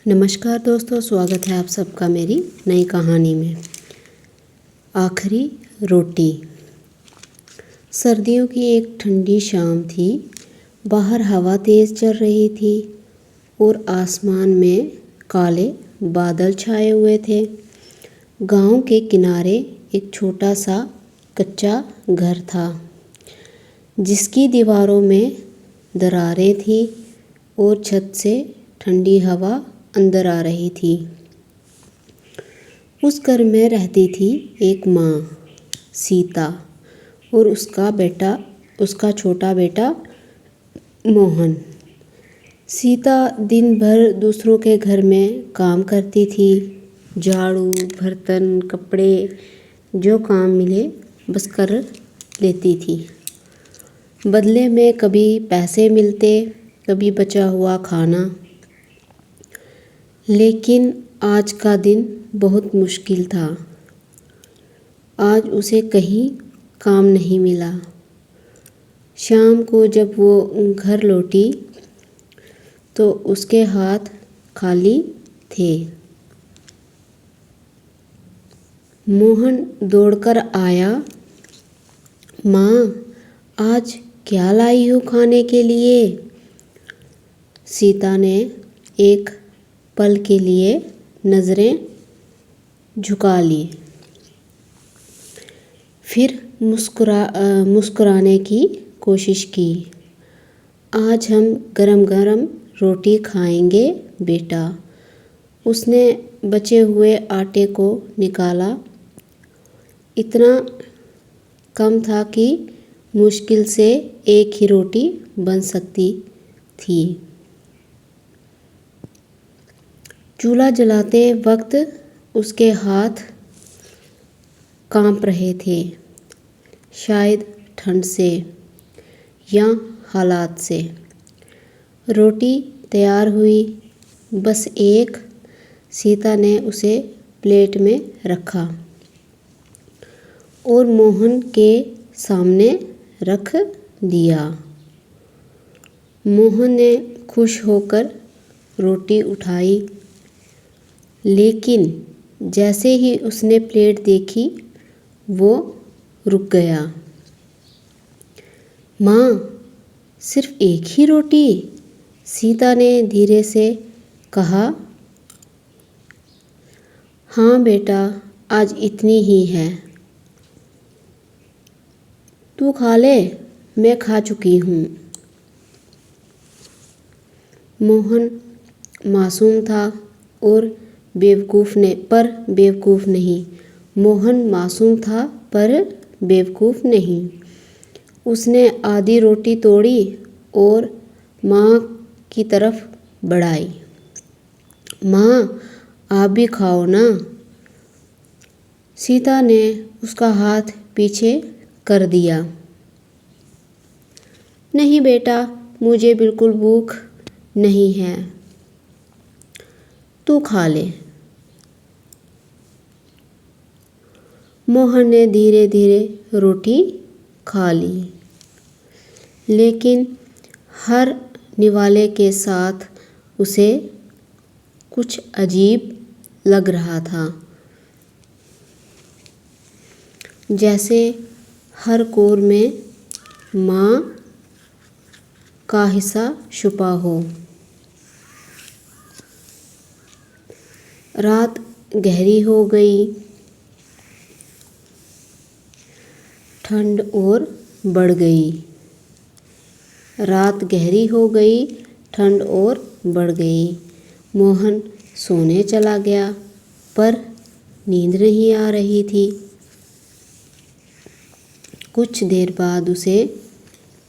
नमस्कार दोस्तों, स्वागत है आप सबका मेरी नई कहानी में। आखिरी रोटी। सर्दियों की एक ठंडी शाम थी। बाहर हवा तेज़ चल रही थी और आसमान में काले बादल छाए हुए थे। गांव के किनारे एक छोटा सा कच्चा घर था जिसकी दीवारों में दरारें थी और छत से ठंडी हवा अंदर आ रही थी। उस घर में रहती थी एक माँ, सीता, और उसका छोटा बेटा मोहन। सीता दिन भर दूसरों के घर में काम करती थी। झाड़ू, बर्तन, कपड़े, जो काम मिले बस कर लेती थी। बदले में कभी पैसे मिलते, कभी बचा हुआ खाना। लेकिन आज का दिन बहुत मुश्किल था। आज उसे कहीं काम नहीं मिला। शाम को जब वो घर लौटी तो उसके हाथ खाली थे। मोहन दौड़कर आया। माँ, आज क्या लाई हो खाने के लिए? सीता ने एक पल के लिए नज़रें झुका ली, फिर मुस्कुराने की कोशिश की। आज हम गरम गरम रोटी खाएंगे बेटा। उसने बचे हुए आटे को निकाला। इतना कम था कि मुश्किल से एक ही रोटी बन सकती थी। चूल्हा जलाते वक्त उसके हाथ कांप रहे थे, शायद ठंड से या हालात से। रोटी तैयार हुई, बस एक। सीता ने उसे प्लेट में रखा और मोहन के सामने रख दिया। मोहन ने खुश होकर रोटी उठाई, लेकिन जैसे ही उसने प्लेट देखी वो रुक गया। माँ, सिर्फ एक ही रोटी? सीता ने धीरे से कहा। हाँ बेटा, आज इतनी ही है। तू खा ले, मैं खा चुकी हूँ। मोहन मासूम था और बेवकूफ़ नहीं। मोहन मासूम था पर बेवकूफ़ नहीं। उसने आधी रोटी तोड़ी और माँ की तरफ बढ़ाई। माँ, आप भी खाओ ना। सीता ने उसका हाथ पीछे कर दिया। नहीं बेटा, मुझे बिल्कुल भूख नहीं है। तू खा ले। मोहन ने धीरे धीरे रोटी खा ली, लेकिन हर निवाले के साथ उसे कुछ अजीब लग रहा था, जैसे हर कोर में माँ का हिस्सा छुपा हो। रात गहरी हो गई। ठंड और बढ़ गई। रात गहरी हो गई, ठंड और बढ़ गई। मोहन सोने चला गया, पर नींद नहीं आ रही थी। कुछ देर बाद उसे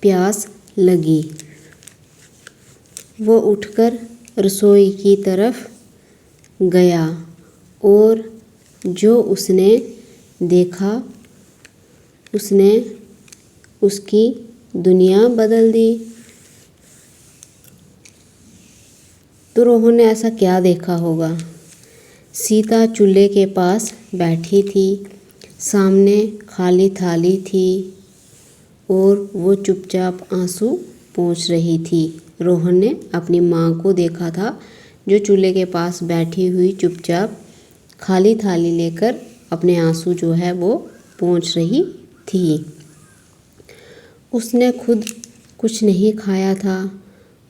प्यास लगी। वो उठकर रसोई की तरफ गया और जो उसने देखा उसने उसकी दुनिया बदल दी। तो रोहन ने ऐसा क्या देखा होगा? सीता चूल्हे के पास बैठी थी, सामने खाली थाली थी और वो चुपचाप आंसू पोंछ रही थी। रोहन ने अपनी माँ को देखा था जो चूल्हे के पास बैठी हुई चुपचाप खाली थाली लेकर अपने आंसू जो है वो पोंछ रही थी। उसने खुद कुछ नहीं खाया था।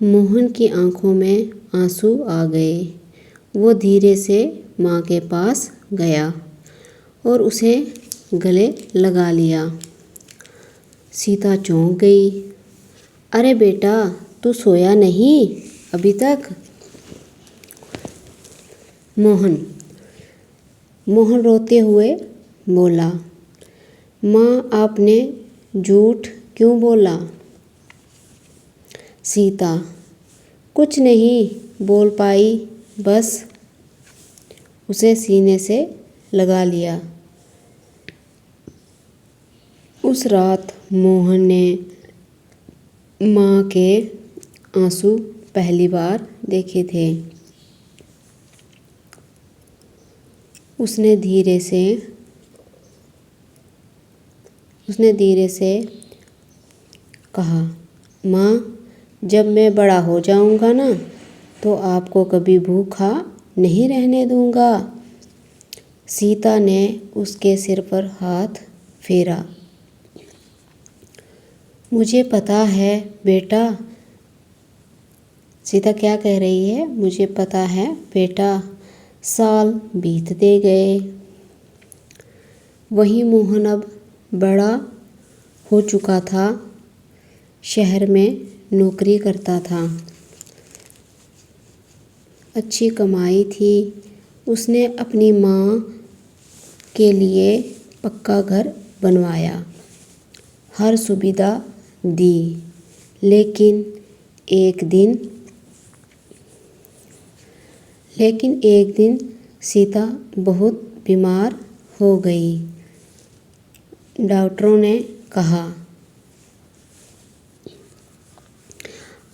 मोहन की आंखों में आंसू आ गए। वो धीरे से माँ के पास गया और उसे गले लगा लिया। सीता चौंक गई। अरे बेटा, तू सोया नहीं अभी तक? मोहन रोते हुए बोला। माँ, आपने झूठ क्यों बोला? सीता कुछ नहीं बोल पाई, बस उसे सीने से लगा लिया। उस रात मोहन ने माँ के आंसू पहली बार देखे थे। उसने धीरे से कहा, माँ, जब मैं बड़ा हो जाऊँगा ना तो आपको कभी भूखा नहीं रहने दूँगा। सीता ने उसके सिर पर हाथ फेरा। मुझे पता है बेटा। सीता क्या कह रही है? मुझे पता है बेटा। साल बीतते गए। वही मोहन अब बड़ा हो चुका था। शहर में नौकरी करता था। अच्छी कमाई थी। उसने अपनी माँ के लिए पक्का घर बनवाया, हर सुविधा दी। लेकिन एक दिन सीता बहुत बीमार हो गई। डॉक्टरों ने कहा,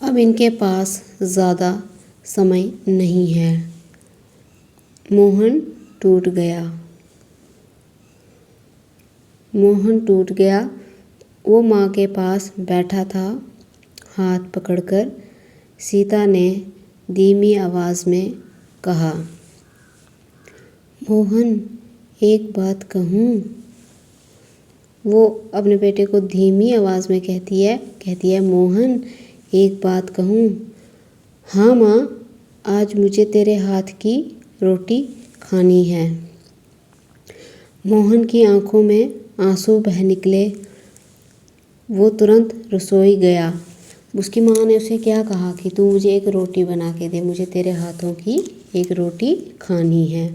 अब इनके पास ज़्यादा समय नहीं है। मोहन टूट गया। वो माँ के पास बैठा था, हाथ पकड़कर। सीता ने धीमी आवाज़ में कहा, मोहन, एक बात कहूँ? वो अपने बेटे को धीमी आवाज़ में कहती है, मोहन, एक बात कहूँ? हाँ माँ, आज मुझे तेरे हाथ की रोटी खानी है। मोहन की आंखों में आंसू बह निकले। वो तुरंत रसोई गया। उसकी माँ ने उसे क्या कहा कि तू मुझे एक रोटी बना के दे, मुझे तेरे हाथों की एक रोटी खानी है।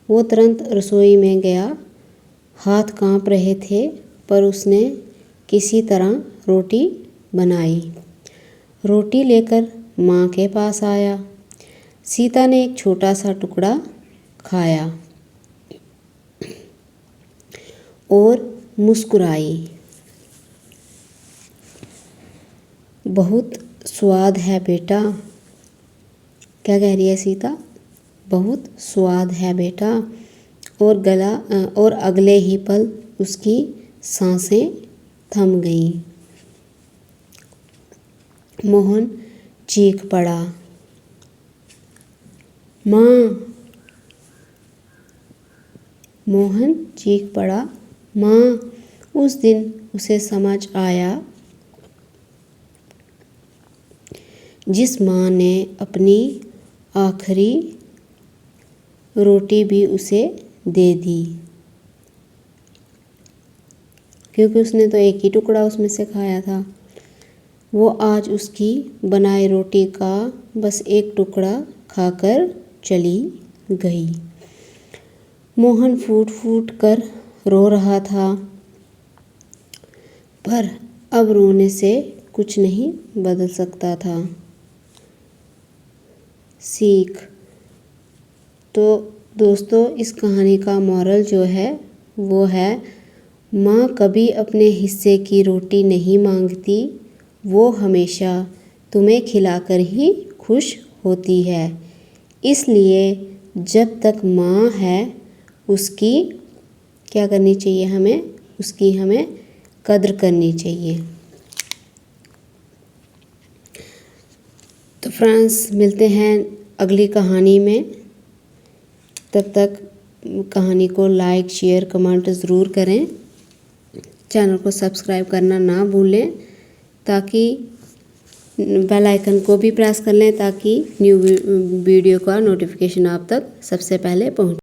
वो तुरंत रसोई में गया। हाथ कांप रहे थे, पर उसने किसी तरह रोटी बनाई। रोटी लेकर माँ के पास आया। सीता ने एक छोटा सा टुकड़ा खाया और मुस्कुराई। बहुत स्वाद है बेटा। क्या कह रही है सीता? बहुत स्वाद है बेटा। और अगले ही पल उसकी सांसें थम गईं। मोहन चीख पड़ा, माँ। मोहन चीख पड़ा, माँ। उस दिन उसे समझ आया, जिस माँ ने अपनी आखिरी रोटी भी उसे दे दी, क्योंकि उसने तो एक ही टुकड़ा उसमें से खाया था, वो आज उसकी बनाई रोटी का बस एक टुकड़ा खाकर चली गई। मोहन फूट फूट कर रो रहा था, पर अब रोने से कुछ नहीं बदल सकता था। सीख। तो दोस्तों, इस कहानी का मोरल जो है वो है, माँ कभी अपने हिस्से की रोटी नहीं मांगती, वो हमेशा तुम्हें खिलाकर ही खुश होती है। इसलिए जब तक माँ है उसकी क्या करनी चाहिए? हमें कद्र करनी चाहिए। तो फ्रेंड्स, मिलते हैं अगली कहानी में। तब तक कहानी को लाइक शेयर कमेंट ज़रूर करें। चैनल को सब्सक्राइब करना ना भूलें, ताकि बेल आइकन को भी प्रेस कर लें ताकि न्यू वीडियो का नोटिफिकेशन आप तक सबसे पहले पहुंचे।